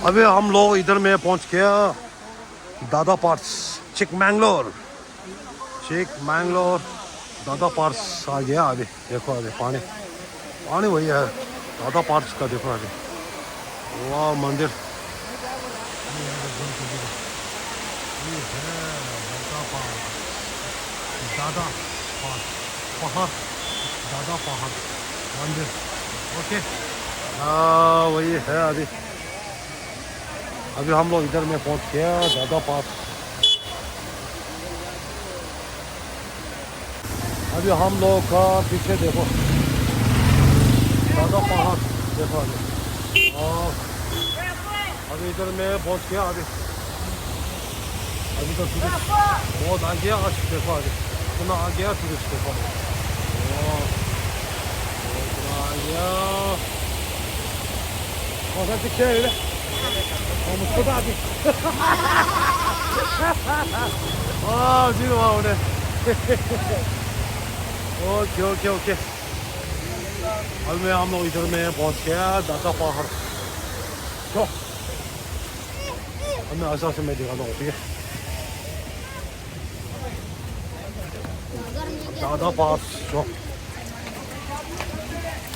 अभी हम लोग इधर में पहुंच गया दादा पार्ट्स चिकमंगलोर दादा पार्ट्स आ गया। अभी देखो अभी पानी पानी वही है दादा पार्ट्स का। देखो अभी वाह मंदिर दादा पहाड़ दादा पहाड़ मंदिर। ओके वही है। अभी हम लोग इधर में पहुंच गया दादा पार्क। अभी हम लोग का पीछे देखो दादा पहाड़ देखो अभी। और अभी इधर में पहुंच गया। अभी तो टूरिस्ट बहुत आ गया। आज देखो अभी इतना आ गया टूरिस्ट देखो इतना आ गया। और पीछे मुझको तो आगे जी वाह ओके ओके ओके। अब मैं हम लोग इधर में पहुंच गया दादा पहाड़। तो अब मैं ऐसा से मैं दिखाता हूँ ठीक है। दादा पहाड़ जो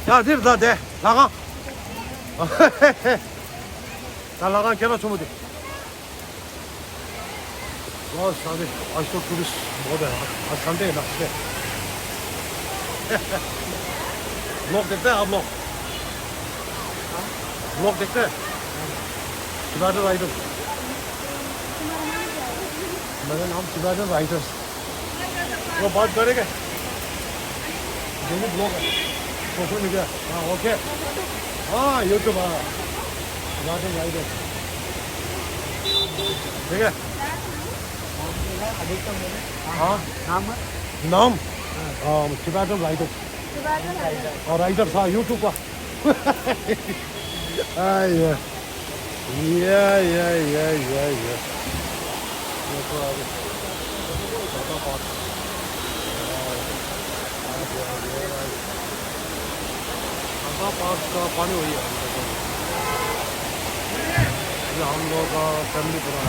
야, 내려다 돼. 나가. 다 나가 걔나 주면 돼. 와, 사대. 아직도 그리스 뭐다. 아, 산대 나. 블록 됐다. 블록. 블록 됐다. सिबाटर राइडर मेरा नाम सिबाटर राइडर। वो बात करेंगे दोनों ब्लॉग है सोशल मीडिया। हाँ ओके हाँ यूट्यूब हाँ सिबाटर राइडर ठीक है। हाँ नाम नाम सिबाटर राइडर और राइडर था यूट्यूब का। Yeah. पास का पानी वही है। हम लोग का फैमिली पूरा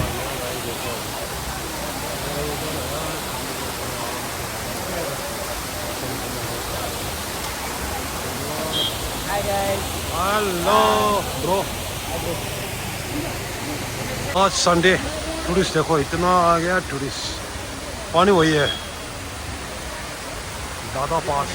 हेलो ब्रो। आज संडे टूरिस्ट देखो इतना आ गया टूरिस्ट। पानी वही है दादा पास।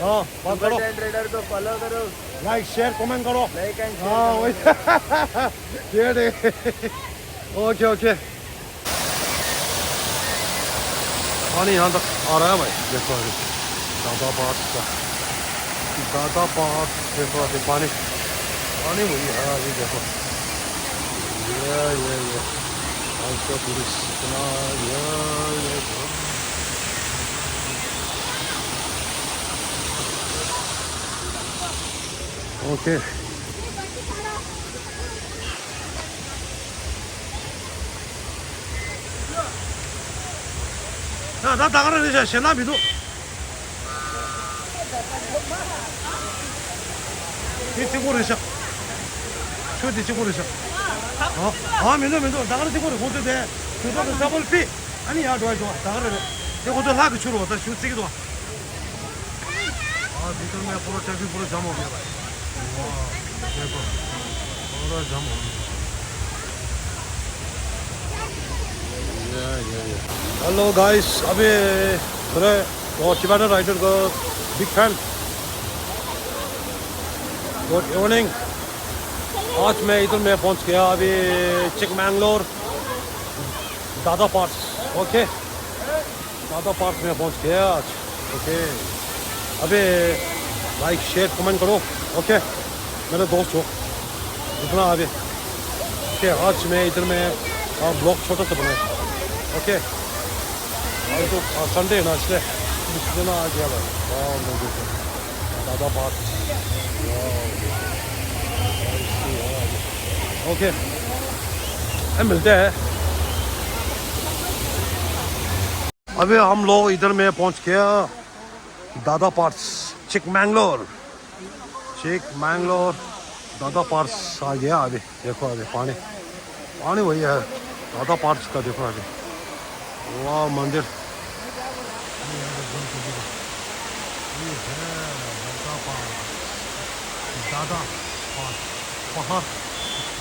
हाँ बात करो ट्रेडर को फॉलो करो लाइक शेयर कमेंट करो लाइक एंड शेयर। हाँ वही ओके ओके। पानी यहाँ तक आ रहा है भाई देखो अभी दादा पास का दादा पास देखो अभी पानी पानी वही है अभी देखो। ये आज का टूरिस्ट इतना ओके। 나 나가라 이제 세나비도 뒤치고르셔 저 뒤치고르셔 아 면도 나가라 뒤고르 고도 돼 그거는 더블 피 아니야 좋아 나가라 이거도 라그 주로 왔다 슈티기도 아 뒤쪽에 프로 차비 프로 잠 오게 와 देखो पूरा जाम हो हेलो गाइस। अभी मेरे सिबाटर राइडर का बिग फैन। Good evening. आज मैं इधर में पहुंच गया अभी चिकमंगलोर दादा पार्ट्स। ओके दादा पार्ट्स में पहुंच गया आज। ओके अभी लाइक शेयर कमेंट करो ओके मेरे दोस्त हो इतना अभी ओके। आज मैं इधर में ब्लॉग छोटा सा बनाया ओके। आज तो संडे है ना इसलिए इतना आ गया भाई। दादा बात ओके मिलते हैं। अभी हम लोग इधर में पहुंच गया दादा पार्ट्स चिकमंगलोर दादा पार्ट्स आ गया। अभी देखो अभी पानी वही है दादा पार्ट्स का। देखो अभी वाह मंदिर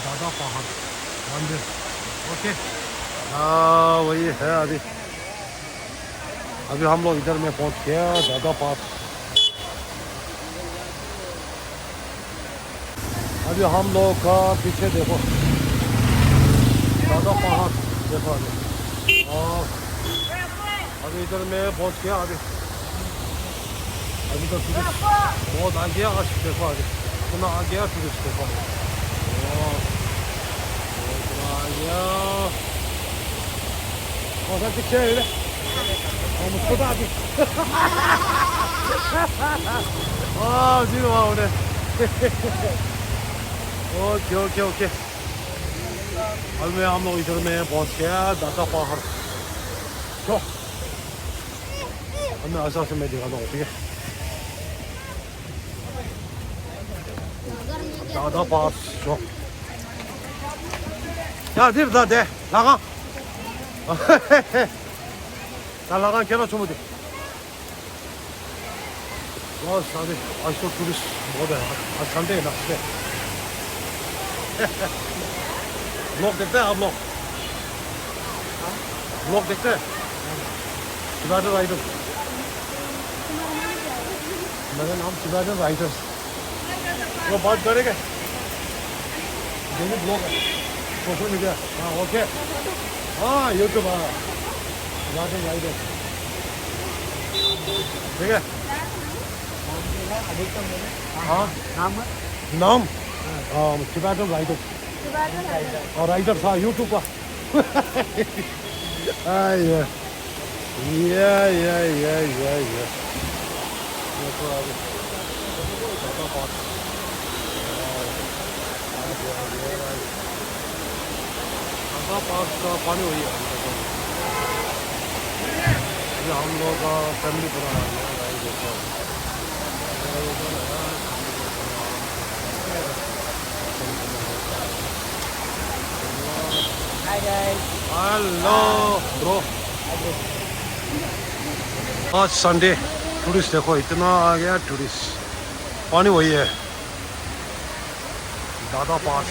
दादा पहाड़ मंदिर। ओके वही है। अभी हम लोग इधर में पहुंच गया दादा पार्ट्स। अभी हम लोग का पीछे देखो दादा पहाड़ देखो अभी। और अभी इधर में पहुंच गया। अभी तो टूरिस्ट बहुत आ गया। आज देखो अभी इतना आ गया टूरिस्ट देखो। इतना आ गया और पीछे मुझको तो आगे जी वाह ओके अब मैं हम लोग इधर में पहुंच गया दादा पहाड़। तो अब मैं ऐसा से मैं दिखाता हूँ ठीक है। दादा पहाड़ जो 야, 니르다 돼. 나가. 나가 걔나 좀 어디. 와, 사대. 아직도 турист 뭐다. 산대 낚시대. 블록 됐대, 블록. 블록 됐대. 지바드 라이더. मेरा नाम जिबाद राइटर। वो बात करेंगे। ब्लॉग है। सोशल मीडिया हाँ ओके हाँ यूट्यूब हाँ राइडर ठीक है। हाँ नाम चिबाटन राइडर और राइडर था यूट्यूब का। पानी हुई है हम लोग का फैमिली पूरा हेलो ब्रो। आज संडे टूरिस्ट देखो इतना आ गया टूरिस्ट। पानी वही है दादा पास।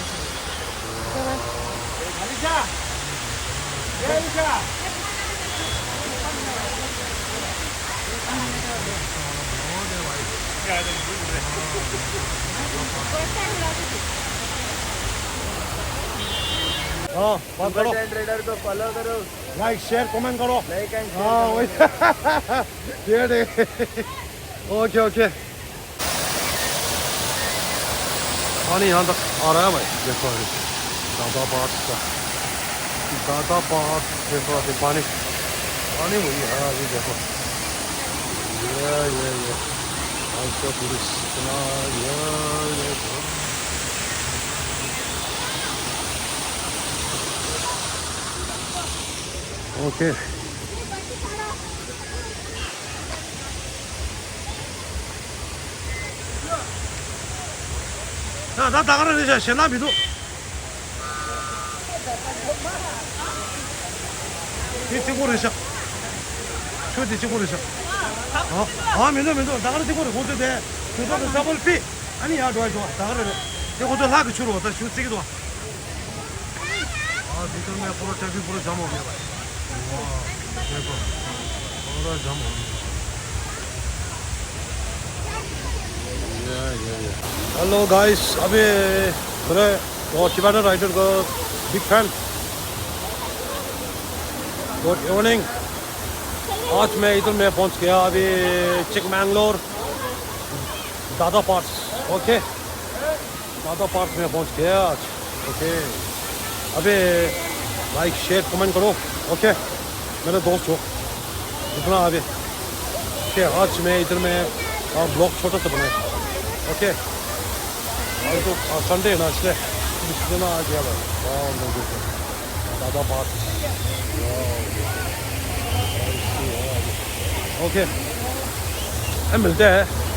हाँ बात करो। ट्रेडर को फॉलो करो, लाइक शेयर कमेंट करो। लाइक एंड हाँ वही ओके पानी यहाँ तक आ रहा है भाई। देखो दादा पास का दादा पास देखो अभी पानी वही है अभी देखो। ये आज का टूरिस्ट इतना ओके 나 나가라 이제 신라비도 뒤치고르셔 저 뒤치고르셔 면도 나가라 뒤고르 고대대 그거는 더블 피 아니야 좋아 나가라 이거도 하기 주로 왔다 슈치기도 와 뒤쪽에 프로 트래픽 프로 잠 오게 봐 와 देखो पूरा जाम हो गया। हेलो गाइस अभी मेरे चिबाटन राइडर का बिग फैन। Good evening. आज मैं इधर में पहुंच गया अभी चिकमंगलोर दादा पार्ट्स। ओके दादा पार्ट्स में पहुंच गया आज। ओके अभी लाइक शेयर कमेंट करो। ओके मेरे दोस्त हो इतना अभी ओके आज मैं इधर में ब्लॉग छोटा सा बनाया। ओके आज तो संडे है ना इसलिए कितना आ गया भाई। वाह लोगों को दादा पार्क। ओके मिलते हैं।